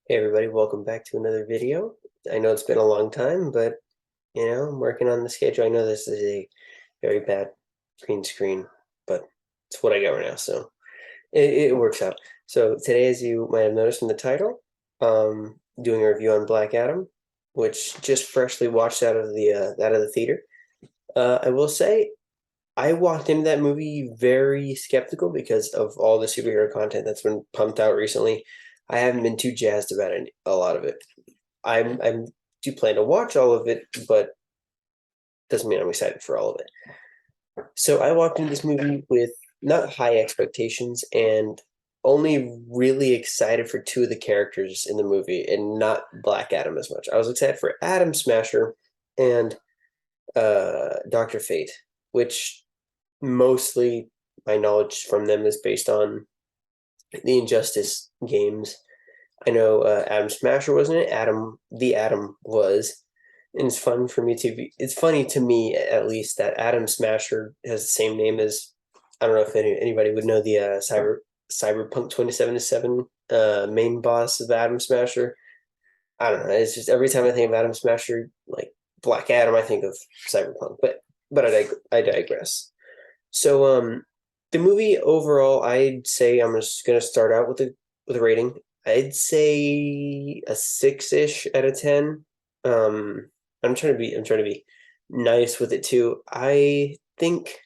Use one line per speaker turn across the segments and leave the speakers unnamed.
Hey everybody, welcome back to another video. I know it's been a long time, but I'm working on the schedule. I know this is a very bad green screen, but it's what I got right now, so it works out. So today, as you might have noticed from the title, doing a review on Black Adam, which just freshly watched out of the theater. I will say I walked into that movie very skeptical because of all the superhero content that's been pumped out recently. I haven't been too jazzed about a lot of it. I do plan to watch all of it, but doesn't mean I'm excited for all of it. So I walked into this movie with not high expectations and only really excited for two of the characters in the movie and not Black Adam as much. I was excited for Atom Smasher and Dr. Fate, which mostly my knowledge from them is based on the Injustice games. I know Atom Smasher wasn't it. The Atom was, and it's fun for me to be. It's funny to me, at least, that Atom Smasher has the same name as. I don't know if anybody would know the Cyberpunk 2077 main boss of Atom Smasher. I don't know. It's just every time I think of Atom Smasher, like Black Adam, I think of Cyberpunk. But I digress. So the movie overall, I'd say I'm just gonna start out with a rating. I'd say a 6-ish out of 10. I'm trying to be nice with it too. I think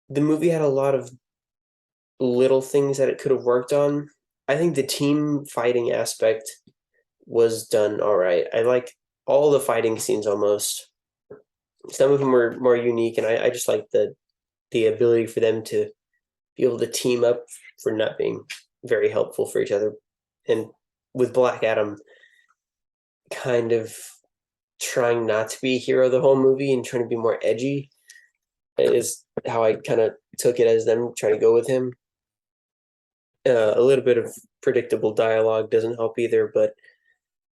the movie had a lot of little things that it could have worked on. I think the team fighting aspect was done all right. I like all the fighting scenes almost. Some of them were more unique, and I just like the ability for them to be able to team up for not being very helpful for each other. And with Black Adam kind of trying not to be a hero the whole movie and trying to be more edgy is how I kind of took it as them trying to go with him. A little bit of predictable dialogue doesn't help either, but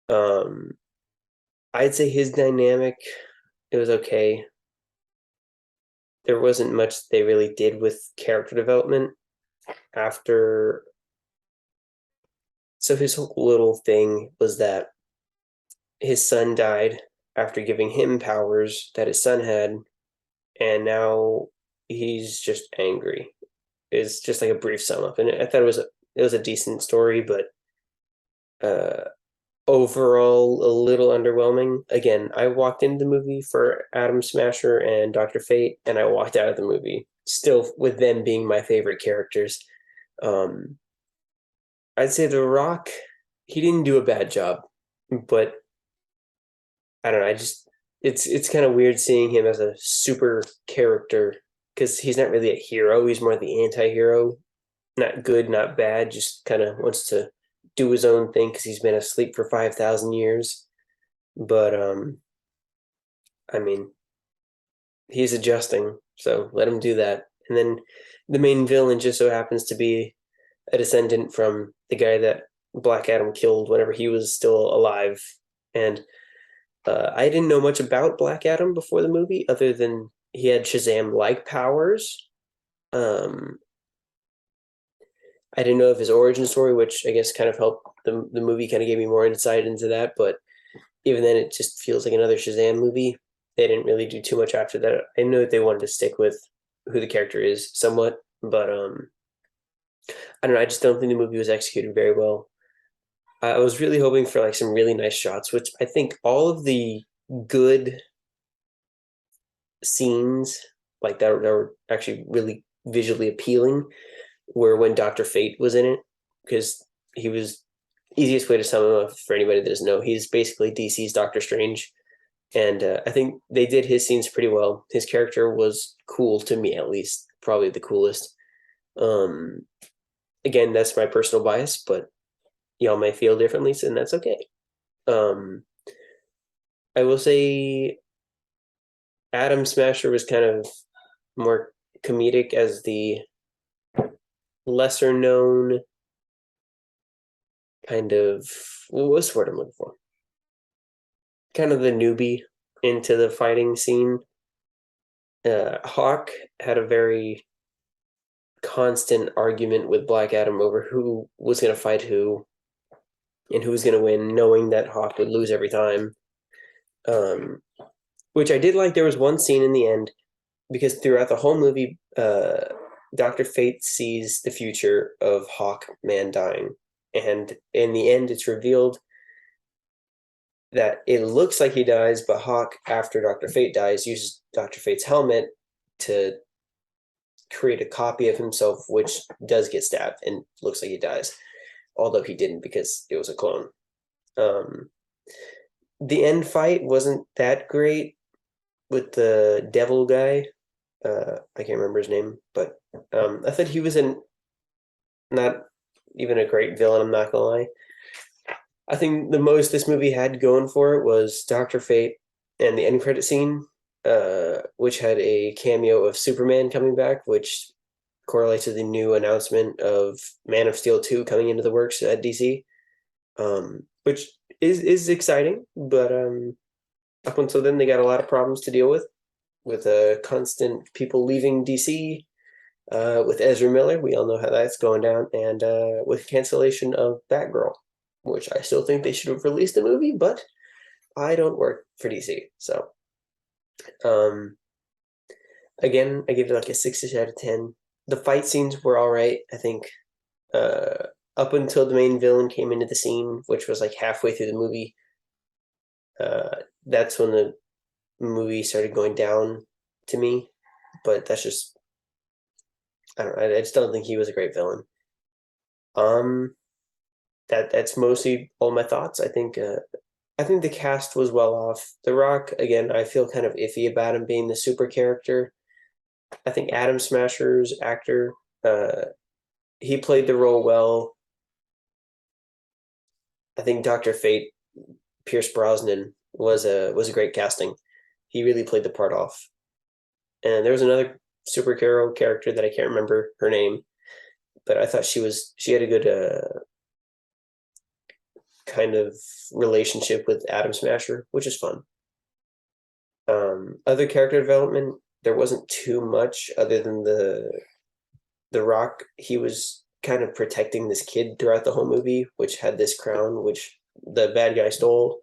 um, I'd say his dynamic, it was okay. There wasn't much they really did with character development after. So his whole little thing was that his son died after giving him powers that his son had, and now he's just angry. It's just like a brief sum up, and I thought it was a decent story, but uh, overall a little underwhelming. Again, I walked into the movie for Atom Smasher and Doctor Fate, and I walked out of the movie still with them being my favorite characters. Um, I'd say The Rock, he didn't do a bad job, but I don't know. It's kind of weird seeing him as a super character because he's not really a hero. He's more the anti-hero. Not good, not bad. Just kind of wants to do his own thing because he's been asleep for 5,000 years. But I mean, he's adjusting, so let him do that. And then the main villain just so happens to be a descendant from the guy that Black Adam killed whenever he was still alive. And I didn't know much about Black Adam before the movie, other than he had Shazam-like powers. Um, I didn't know of his origin story, which I guess kind of helped the movie kind of gave me more insight into that. But even then, it just feels like another Shazam movie. They didn't really do too much after that. I know that they wanted to stick with who the character is somewhat, but I don't know. I just don't think the movie was executed very well. I was really hoping for like some really nice shots, which I think all of the good scenes like that were actually really visually appealing were when Dr. Fate was in it because he was easiest way to sum him up for anybody that doesn't know. He's basically DC's Doctor Strange, and I think they did his scenes pretty well. His character was cool to me, at least, probably the coolest. Um, Again, that's my personal bias, but y'all may feel differently, and that's okay. Um, I will say Adam Smasher was kind of more comedic as the lesser known kind of what's the word I'm looking for? Kind of the newbie into the fighting scene. Hawk had a very constant argument with Black Adam over who was going to fight who. and who was going to win, knowing that Hawk would lose every time. Which I did like. There was one scene in the end, because throughout the whole movie, Dr. Fate sees the future of Hawkman dying. And in the end, it's revealed that it looks like he dies, but Hawk, after Dr. Fate dies, uses Dr. Fate's helmet to create a copy of himself, which does get stabbed and looks like he dies, although he didn't because it was a clone. The end fight wasn't that great with the devil guy. I can't remember his name, but I thought he was not even a great villain. I'm not gonna lie. I think the most this movie had going for it was Dr. Fate and the end credit scene, which had a cameo of Superman coming back, which correlates to the new announcement of Man of Steel 2 coming into the works at DC, which is exciting, but up until then they got a lot of problems to deal with constant people leaving DC, with Ezra Miller. We all know how that's going down, and with cancellation of Batgirl, which I still think they should have released the movie, but I don't work for DC. So, again, I give it like a 6 out of 10. The fight scenes were all right. I think up until the main villain came into the scene, which was like halfway through the movie, that's when the movie started going down to me. But that's just, I don't know. I just don't think he was a great villain. That's mostly all my thoughts. I think the cast was well off. The Rock, again, I feel kind of iffy about him being the super character. I think Adam Smasher's actor, he played the role well. I think Dr. Fate, Pierce Brosnan, was a great casting. He really played the part off. And there was another superhero character that I can't remember her name, but I thought she had a good kind of relationship with Adam Smasher, which is fun. Other character development, there wasn't too much other than the Rock. He was kind of protecting this kid throughout the whole movie, which had this crown, which the bad guy stole,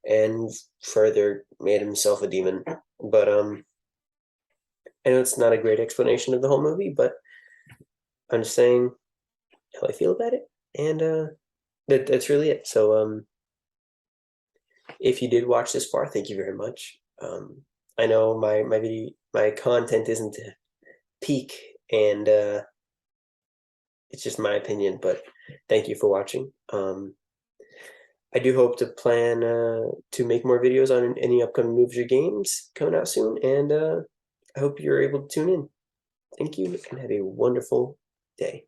and further made himself a demon. But I know it's not a great explanation of the whole movie, but I'm just saying how I feel about it, and that's really it. So if you did watch this far, thank you very much. I know my content isn't peak, and it's just my opinion, but thank you for watching. I do hope to plan to make more videos on any upcoming movies or games coming out soon, and I hope you're able to tune in. Thank you, and have a wonderful day.